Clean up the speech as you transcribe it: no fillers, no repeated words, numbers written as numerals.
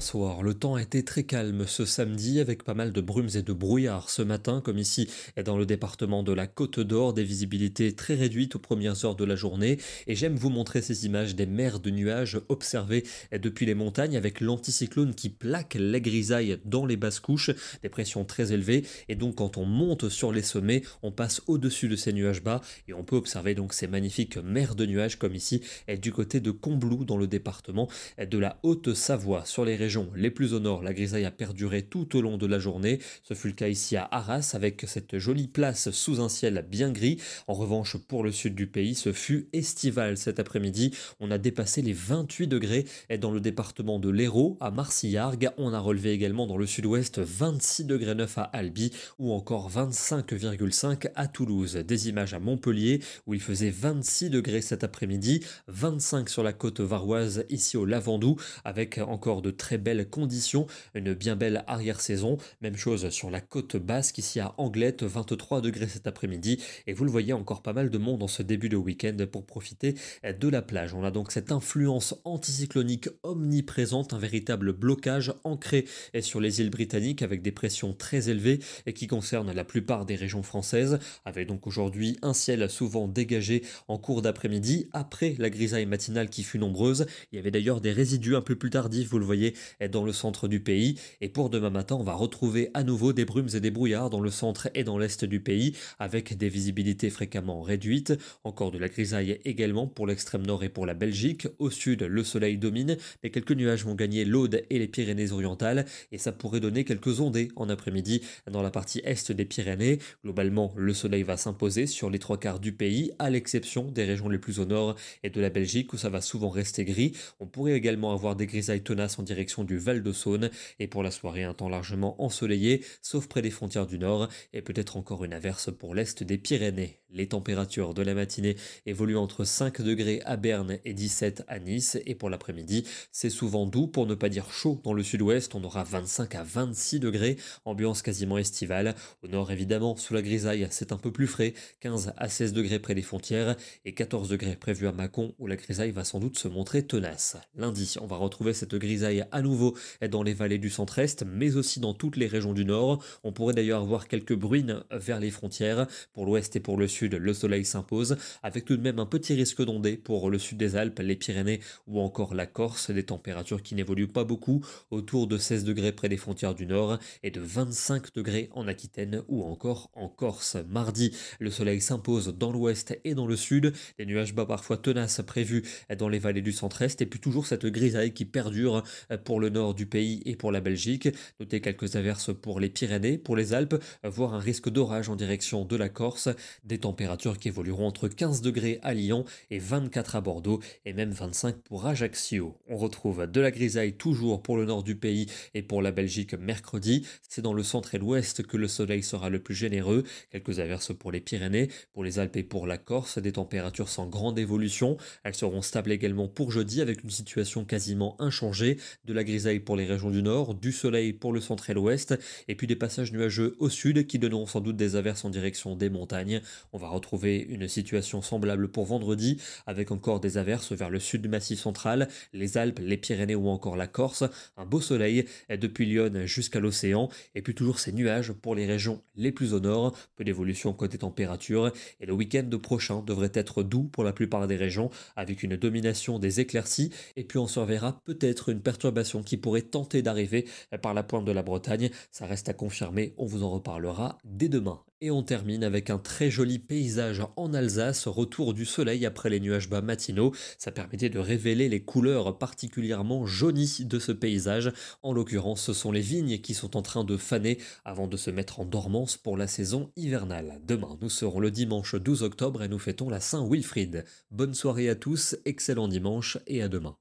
bonsoir. Le temps a été très calme ce samedi avec pas mal de brumes et de brouillard ce matin, comme ici dans le département de la Côte d'Or, des visibilités très réduites aux premières heures de la journée. Et j'aime vous montrer ces images des mers de nuages observées depuis les montagnes avec l'anticyclone qui plaque les grisailles dans les basses couches, des pressions très élevées. Et donc quand on monte sur les sommets, on passe au-dessus de ces nuages bas et on peut observer donc ces magnifiques mers de nuages comme ici du côté de Combloux dans le département de la Haute-Savoie. Sur les régions les plus au nord, la grisaille a perduré tout au long de la journée. Ce fut le cas ici à Arras avec cette jolie place sous un ciel bien gris. En revanche, pour le sud du pays, ce fut estival cet après-midi. On a dépassé les 28 degrés dans le département de l'Hérault à Marcillargues. On a relevé également dans le sud-ouest 26 degrés 9 à Albi ou encore 25,5 à Toulouse. Des images à Montpellier où il faisait 26 degrés cet après-midi, 25 sur la côte varoise ici au Lavandou avec encore de très belles conditions, une bien belle arrière-saison. Même chose sur la côte basque ici à Anglette, 23 degrés cet après-midi et vous le voyez encore pas mal de monde en ce début de week-end pour profiter de la plage. On a donc cette influence anticyclonique omniprésente, un véritable blocage ancré sur les îles britanniques avec des pressions très élevées et qui concernent la plupart des régions françaises, avec donc aujourd'hui un ciel souvent dégagé en cours d'après-midi après la grisaille matinale qui fut nombreuse. Il y avait d'ailleurs des résidus un peu plus tardifs, vous le voyez, dans le centre du pays. Et pour demain matin, on va retrouver à nouveau des brumes et des brouillards dans le centre et dans l'est du pays, avec des visibilités fréquemment réduites. Encore de la grisaille également pour l'extrême nord et pour la Belgique. Au sud, le soleil domine, mais quelques nuages vont gagner l'Aude et les Pyrénées-Orientales, et ça pourrait donner quelques ondées en après-midi dans la partie est des Pyrénées. Globalement, le soleil va s'imposer sur les trois quarts du pays, à l'exception des régions les plus au nord et de la Belgique où ça va souvent rester gris. On pourrait également avoir des grisailles tenaces en direction du Val-de-Saône et pour la soirée un temps largement ensoleillé, sauf près des frontières du nord et peut-être encore une averse pour l'est des Pyrénées. Les températures de la matinée évoluent entre 5 degrés à Berne et 17 à Nice et pour l'après-midi, c'est souvent doux pour ne pas dire chaud dans le sud-ouest, on aura 25 à 26 degrés, ambiance quasiment estivale. Au nord évidemment, sous la grisaille, c'est un peu plus frais, 15 à 16 degrés près des frontières et 14 degrés prévus à Mâcon où la grisaille va sans doute se montrer tenace. Lundi, on va retrouver cette grisaille à nouveau dans les vallées du centre-est, mais aussi dans toutes les régions du nord. On pourrait d'ailleurs avoir quelques bruines vers les frontières. Pour l'ouest et pour le sud, le soleil s'impose, avec tout de même un petit risque d'ondée pour le sud des Alpes, les Pyrénées ou encore la Corse. Des températures qui n'évoluent pas beaucoup, autour de 16 degrés près des frontières du nord et de 25 degrés en Aquitaine ou encore en Corse. Mardi, le soleil s'impose dans l'ouest et dans le sud. Des nuages bas parfois tenaces prévus dans les vallées du centre-est et puis toujours cette grisaille qui perdure pour le nord du pays et pour la Belgique. Notez quelques averses pour les Pyrénées, pour les Alpes, voire un risque d'orage en direction de la Corse. Des températures qui évolueront entre 15 degrés à Lyon et 24 à Bordeaux et même 25 pour Ajaccio. On retrouve de la grisaille toujours pour le nord du pays et pour la Belgique mercredi. C'est dans le centre et l'ouest que le soleil sera le plus généreux. Quelques averses pour les Pyrénées, pour les Alpes et pour la Corse. Des températures sans grande évolution. Elles seront stables également pour jeudi avec une situation quasiment inchangée. De la grisaille pour les régions du nord, du soleil pour le centre et l'ouest et puis des passages nuageux au sud qui donneront sans doute des averses en direction des montagnes. On va retrouver une situation semblable pour vendredi avec encore des averses vers le sud du Massif central, les Alpes, les Pyrénées ou encore la Corse. Un beau soleil depuis Lyon jusqu'à l'océan et puis toujours ces nuages pour les régions les plus au nord. Peu d'évolution côté température et le week-end prochain devrait être doux pour la plupart des régions avec une domination des éclaircies et puis on surveillera peut-être une perturbation qui pourrait tenter d'arriver par la pointe de la Bretagne. Ça reste à confirmer, on vous en reparlera dès demain. Et on termine avec un très joli paysage en Alsace, retour du soleil après les nuages bas matinaux. Ça permettait de révéler les couleurs particulièrement jaunies de ce paysage. En l'occurrence, ce sont les vignes qui sont en train de faner avant de se mettre en dormance pour la saison hivernale. Demain, nous serons le dimanche 12 octobre et nous fêtons la Saint-Wilfrid. Bonne soirée à tous, excellent dimanche et à demain.